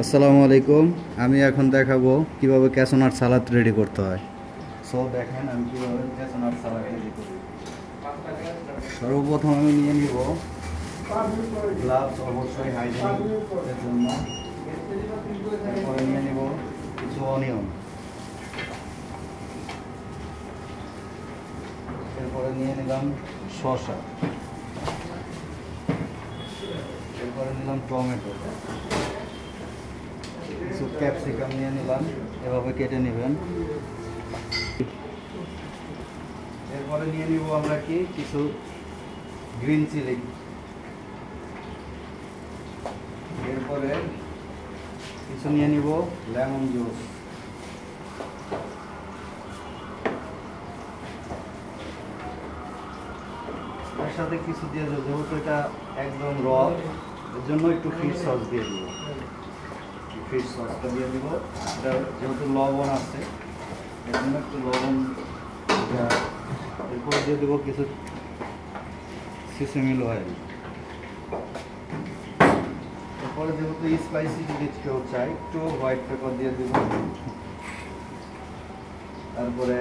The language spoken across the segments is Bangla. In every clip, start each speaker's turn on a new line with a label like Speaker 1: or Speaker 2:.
Speaker 1: আসসালামু আলাইকুম। আমি এখন দেখাবো কিভাবে ক্যাশনাট সালাদ রেডি করতে হয়। সো দেখেন আমি কিভাবে ক্যাশনাট সালাদ রেডি করি। সর্বপ্রথম আমি নিয়ে নিব গ্লাভস, অবশ্যই হাইজিনের জন্য। এরপরে নিয়ে নিব কিছু অনিয়ন, এরপরে নিয়ে নিলাম শসা, এরপরে নিলাম টমেটো, কিছু ক্যাপসিকাম নিয়ে নিলাম, এভাবে কেটে নেবেন। এরপরে নিয়ে নিব আমরা কিছু গ্রিন চিলি, এরপরে কিছু নিয়ে নিব লেমন জুস, এর সাথে কিছু দিয়ে দেবো, যেহেতু এটা একদম র, এর জন্য একটু ফিশ সস দিয়ে দিব। ফিশ সসটা দিয়ে দিব, এটা যেহেতু লবণ আছে এর জন্য একটু লবণ। এরপরে দিয়ে দেবো কিছু সিসেমিল অয়েল। এরপরে যেহেতু স্পাইসি যদি কেউ চাই একটু হোয়াইট পেপার দিয়ে দেব। তারপরে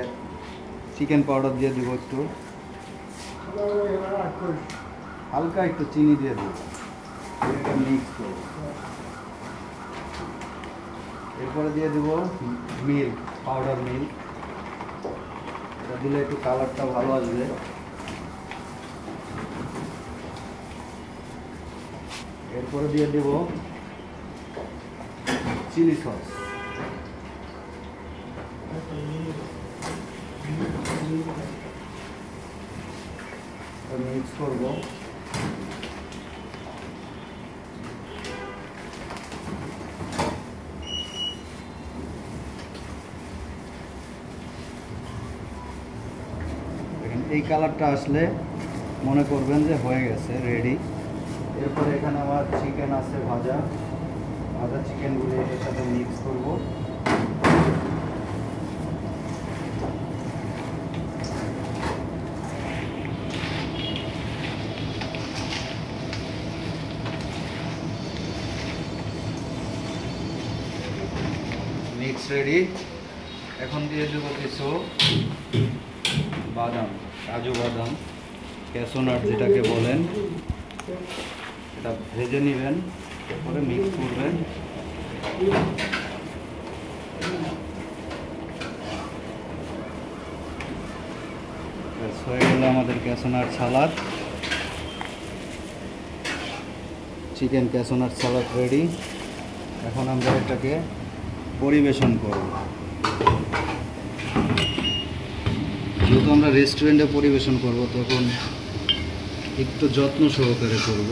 Speaker 1: চিকেন পাউডার দিয়ে দেবো, একটু হালকা একটু চিনি দিয়ে দেবো, এটা মিক্স করব। এরপরে দিয়ে দেবো মিল্ক, পাউডার মিল্ক, এটা দিলে একটু কালারটা ভালো আসবে। এরপরে দিয়ে দেব চিলি সস, মিক্স করব। এই কালারটা আসলে মনে করবেন যে হয়ে গেছে, রেডি। এরপরে এখানে আমার চিকেন আছে, ভাজা চিকেনগুলো এর সাথে মিক্স করব। Mix ready. এখন দিয়ে দেবো কিছু বাদাম, কাজু বাদাম, ক্যাশনাট যেটাকে বলেন, এটা ভেজে নেবেন, এরপরে মিক্স করবেন। হয়ে গেল আমাদের cashew nut salad, chicken cashew nut salad ready. এখন আমরা এটাকে পরিবেশন করব। যেহেতু আমরা রেস্টুরেন্টে পরিবেশন করব, তখন একটু যত্ন সহকারে করব।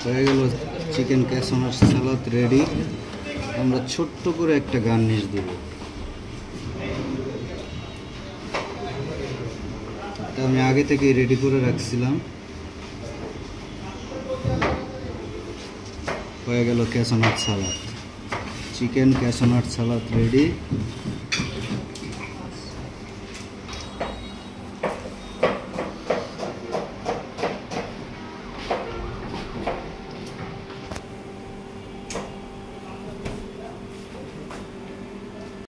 Speaker 1: হয়ে গেল চিকেন ক্যাশনাট সালাদ রেডি। আমরা ছোট্ট করে একটা গার্নিশ দিব। এটা আমি আগে থেকেই রেডি করে রাখছিলাম। হয়ে গেল cashew nut salad, chicken cashew nut salad ready.